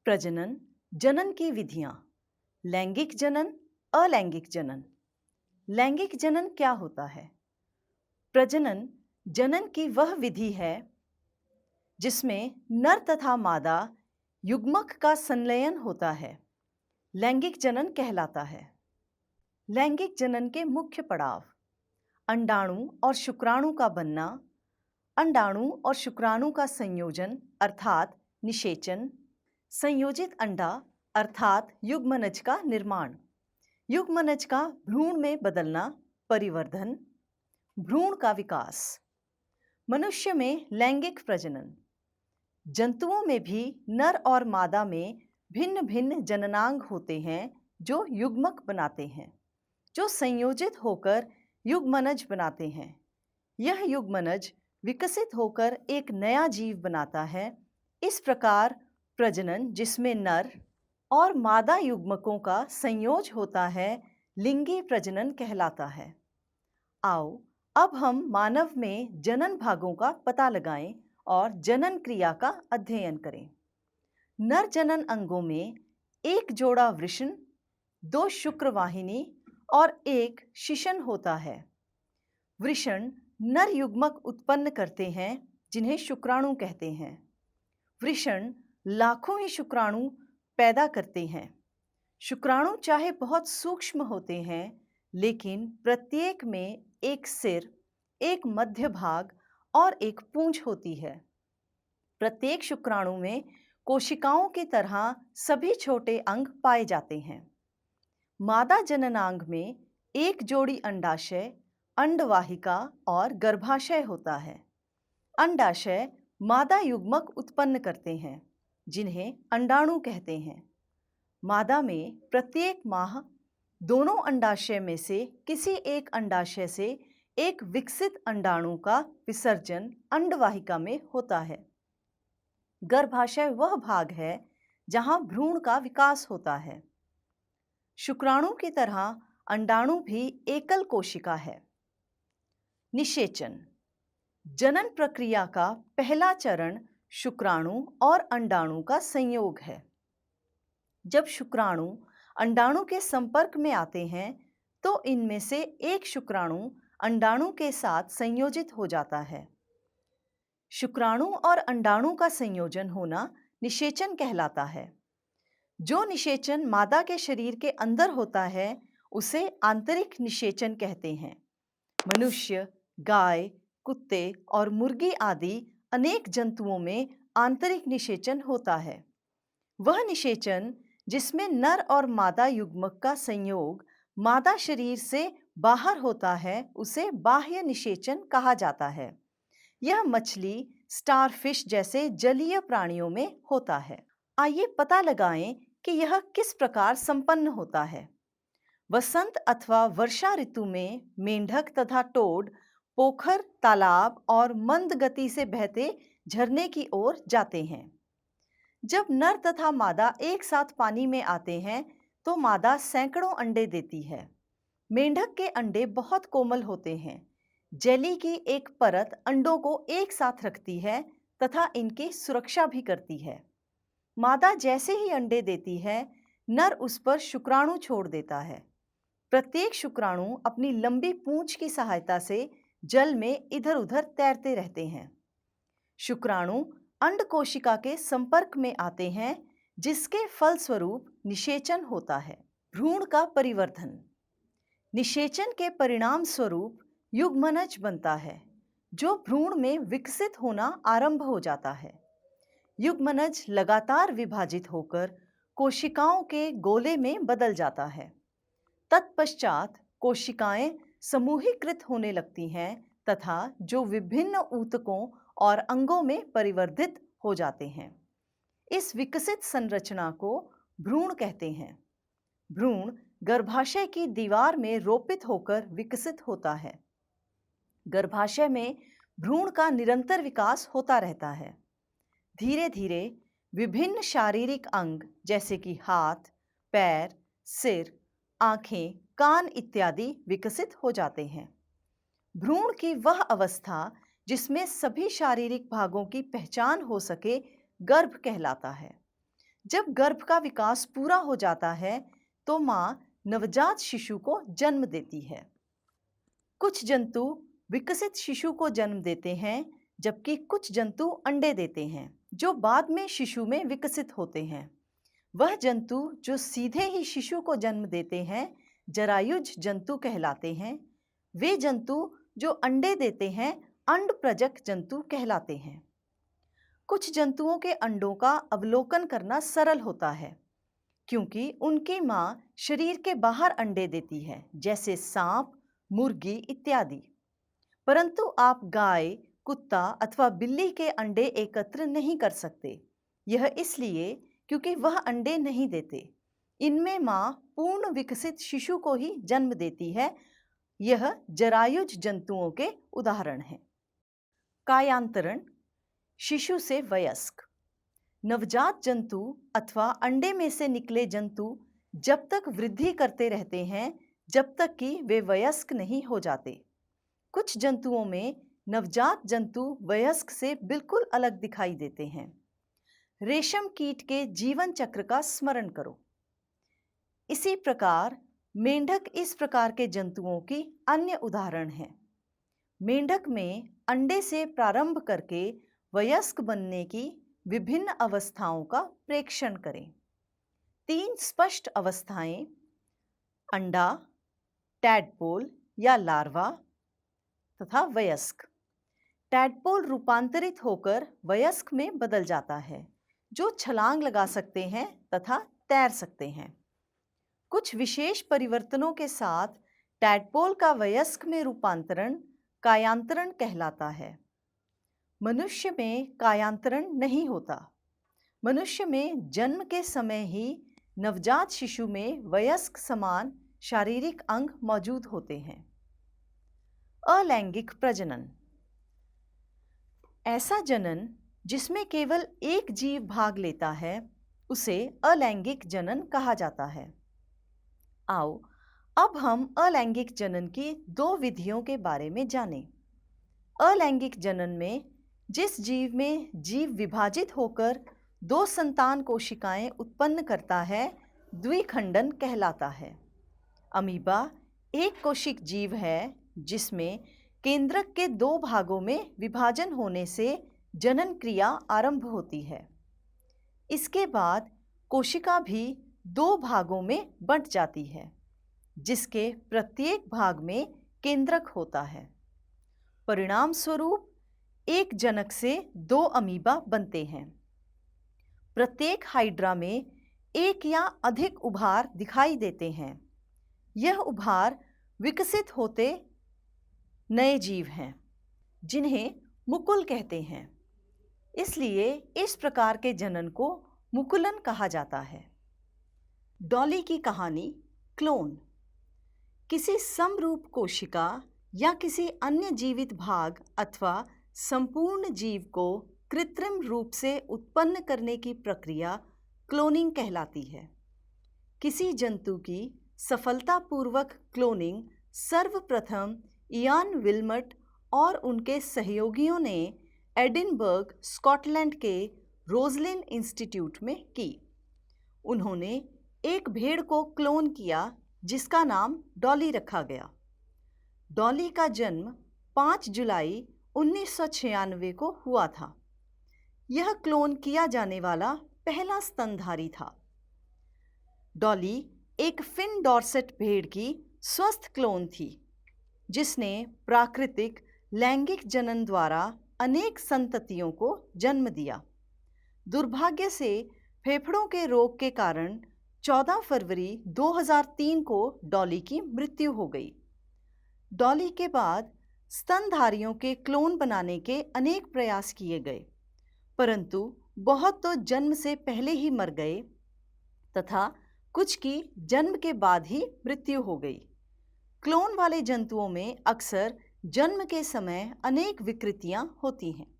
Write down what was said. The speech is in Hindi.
प्रजनन, जनन की विधियां, लैंगिक जनन, अलैंगिक जनन। लैंगिक जनन क्या होता है? प्रजनन जनन की वह विधि है जिसमें नर तथा मादा युग्मक का संलयन होता है। लैंगिक जनन कहलाता है। लैंगिक जनन के मुख्य पड़ाव: अंडाणु और शुक्राणु का बनना, अंडाणु और शुक्राणु का संयोजन अर्थात निषेचन, संयोजित अंडा अर्थात युग्मनज का निर्माण, युग्मनज का भ्रूण में बदलना परिवर्धन, भ्रूण का विकास। मनुष्य में लैंगिक प्रजनन। जंतुओं में भी नर और मादा में भिन्न भिन्न जननांग होते हैं जो युग्मक बनाते हैं, जो संयोजित होकर युग्मनज बनाते हैं। यह युग्मनज विकसित होकर एक नया जीव बनाता है। इस प्रकार प्रजनन जिसमें नर और मादा युग्मकों का संयोज होता है लिंगी प्रजनन कहलाता है। आओ अब हम मानव में जनन भागों का पता लगाएं और जनन क्रिया का अध्ययन करें। नर जनन अंगों में एक जोड़ा वृषण, 2 शुक्रवाहिनी और 1 शिशन होता है। वृषण नर युग्मक उत्पन्न करते हैं जिन्हें शुक्राणु कहते हैं। वृषण लाखों ही शुक्राणु पैदा करते हैं। शुक्राणु चाहे बहुत सूक्ष्म होते हैं, लेकिन प्रत्येक में एक सिर, एक मध्य भाग और एक पूंछ होती है। प्रत्येक शुक्राणु में कोशिकाओं की तरह सभी छोटे अंग पाए जाते हैं। मादा जननांग में एक जोड़ी अंडाशय, अंडवाहिका और गर्भाशय होता है। अंडाशय मादा युग्मक उत्पन्न करते हैं जिन्हें अंडाणु कहते हैं। मादा में प्रत्येक माह दोनों अंडाशय में से किसी एक अंडाशय से एक विकसित अंडाणु का विसर्जन अंडवाहिका में होता है। गर्भाशय वह भाग है जहां भ्रूण का विकास होता है। शुक्राणु की तरह अंडाणु भी एकल कोशिका है। निषेचन जनन प्रक्रिया का पहला चरण शुक्राणु और अंडाणु का संयोग है। जब शुक्राणु अंडाणु के संपर्क में आते हैं तो इनमें से एक शुक्राणु अंडाणु के साथ संयोजित हो जाता है। शुक्राणु और अंडाणु का संयोजन होना निषेचन कहलाता है। जो निषेचन मादा के शरीर के अंदर होता है उसे आंतरिक निषेचन कहते हैं। मनुष्य, गाय, कुत्ते और मुर्गी आदि अनेक जंतुओं में आंतरिक निषेचन होता है। वह निषेचन जिसमें नर और मादा युग्मक का संयोग मादा शरीर से बाहर होता है उसे बाह्य निषेचन कहा जाता है। यह मछली, स्टारफिश जैसे जलीय प्राणियों में होता है। आइए पता लगाएं कि यह किस प्रकार संपन्न होता है। वसंत अथवा वर्षा ऋतु में मेंढक तथा टोड पोखर, तालाब और मंद गति से बहते झरने की ओर जाते हैं। जब नर तथा मादा एक साथ पानी में आते हैं तो मादा सैकड़ों अंडे देती है। मेंढक के अंडे बहुत कोमल होते हैं। जेली की एक परत अंडों को एक साथ रखती है तथा इनकी सुरक्षा भी करती है। मादा जैसे ही अंडे देती है, नर उस पर शुक्राणु छोड़ देता है। प्रत्येक शुक्राणु अपनी लंबी पूंछ की सहायता से जल में इधर-उधर तैरते रहते हैं। शुक्राणु अंड कोशिका के संपर्क में आते हैं जिसके फलस्वरूप निषेचन होता है। भ्रूण का परिवर्धन। निषेचन के परिणाम स्वरूप युग्मनज बनता है जो भ्रूण में विकसित होना आरंभ हो जाता है। युग्मनज लगातार विभाजित होकर कोशिकाओं के गोले में बदल जाता है। तत्पश्चात कोशिकाएं समूहीकृत होने लगती हैं तथा जो विभिन्न ऊतकों और अंगों में परिवर्तित हो जाते हैं। इस विकसित संरचना को भ्रूण कहते हैं। भ्रूण गर्भाशय की दीवार में रोपित होकर विकसित होता है। गर्भाशय में भ्रूण का निरंतर विकास होता रहता है। धीरे धीरे विभिन्न शारीरिक अंग जैसे कि हाथ, पैर, सिर, आंखें, कान इत्यादि विकसित हो जाते हैं। भ्रूण की वह अवस्था जिसमें सभी शारीरिक भागों की पहचान हो सके गर्भ कहलाता है। जब गर्भ का विकास पूरा हो जाता है तो माँ नवजात शिशु को जन्म देती है। कुछ जंतु विकसित शिशु को जन्म देते हैं, जबकि कुछ जंतु अंडे देते हैं जो बाद में शिशु में विकसित होते हैं। वह जंतु जो सीधे ही शिशु को जन्म देते हैं जरायुज जंतु कहलाते हैं। वे जंतु जो अंडे देते हैं अंडप्रजक जंतु कहलाते हैं। कुछ जंतुओं के अंडों का अवलोकन करना सरल होता है क्योंकि उनकी माँ शरीर के बाहर अंडे देती है, जैसे सांप, मुर्गी इत्यादि। परंतु आप गाय, कुत्ता अथवा बिल्ली के अंडे एकत्र नहीं कर सकते। यह इसलिए क्योंकि वह अंडे नहीं देते। इनमें माँ पूर्ण विकसित शिशु को ही जन्म देती है। यह जरायुज जंतुओं के उदाहरण हैं। कायांतरण, शिशु से वयस्क। नवजात जंतु अथवा अंडे में से निकले जंतु जब तक वृद्धि करते रहते हैं जब तक कि वे वयस्क नहीं हो जाते। कुछ जंतुओं में नवजात जंतु वयस्क से बिल्कुल अलग दिखाई देते हैं। रेशम कीट के जीवन चक्र का स्मरण करो। इसी प्रकार मेंढक इस प्रकार के जंतुओं की अन्य उदाहरण है। मेंढक में अंडे से प्रारंभ करके वयस्क बनने की विभिन्न अवस्थाओं का प्रेक्षण करें। 3 स्पष्ट अवस्थाएं: अंडा, टैडपोल या लार्वा तथा वयस्क। टैडपोल रूपांतरित होकर वयस्क में बदल जाता है, जो छलांग लगा सकते हैं तथा तैर सकते हैं। कुछ विशेष परिवर्तनों के साथ टैडपोल का वयस्क में रूपांतरण कायांतरण कहलाता है। मनुष्य में कायांतरण नहीं होता। मनुष्य में जन्म के समय ही नवजात शिशु में वयस्क समान शारीरिक अंग मौजूद होते हैं। अलैंगिक प्रजनन, ऐसा जनन जिसमें केवल एक जीव भाग लेता है उसे अलैंगिक जनन कहा जाता है। आओ अब हम अलैंगिक जनन की 2 विधियों के बारे में जानें। अलैंगिक जनन में जिस जीव में जीव विभाजित होकर 2 संतान कोशिकाएं उत्पन्न करता है द्विखंडन कहलाता है। अमीबा एक कोशिक जीव है जिसमें केंद्रक के 2 भागों में विभाजन होने से जनन क्रिया आरंभ होती है। इसके बाद कोशिका भी 2 भागों में बंट जाती है, जिसके प्रत्येक भाग में केंद्रक होता है। परिणाम स्वरूप एक जनक से 2 अमीबा बनते हैं। प्रत्येक हाइड्रा में एक या अधिक उभार दिखाई देते हैं। यह उभार विकसित होते नए जीव हैं, जिन्हें मुकुल कहते हैं। इसलिए इस प्रकार के जनन को मुकुलन कहा जाता है। डॉली की कहानी क्लोन। किसी समरूप कोशिका या किसी अन्य जीवित भाग अथवा संपूर्ण जीव को कृत्रिम रूप से उत्पन्न करने की प्रक्रिया क्लोनिंग कहलाती है। किसी जंतु की सफलतापूर्वक क्लोनिंग सर्वप्रथम इयान विल्मट और उनके सहयोगियों ने एडिनबर्ग, स्कॉटलैंड के रोजलिन इंस्टीट्यूट में की। उन्होंने एक भेड़ को क्लोन किया जिसका नाम डॉली रखा गया। डॉली का जन्म 5 जुलाई 1996 को हुआ था। यह क्लोन किया जाने वाला पहला स्तनधारी था। डॉली एक फिन डॉर्सेट भेड़ की स्वस्थ क्लोन थी, जिसने प्राकृतिक लैंगिक जनन द्वारा अनेक संततियों को जन्म दिया। दुर्भाग्य से फेफड़ों के रोग के कारण 14 फरवरी 2003 को डॉली की मृत्यु हो गई। डॉली के बाद स्तनधारियों के क्लोन बनाने के अनेक प्रयास किए गए, परंतु बहुत तो जन्म से पहले ही मर गए तथा कुछ की जन्म के बाद ही मृत्यु हो गई। क्लोन वाले जंतुओं में अक्सर जन्म के समय अनेक विकृतियां होती हैं।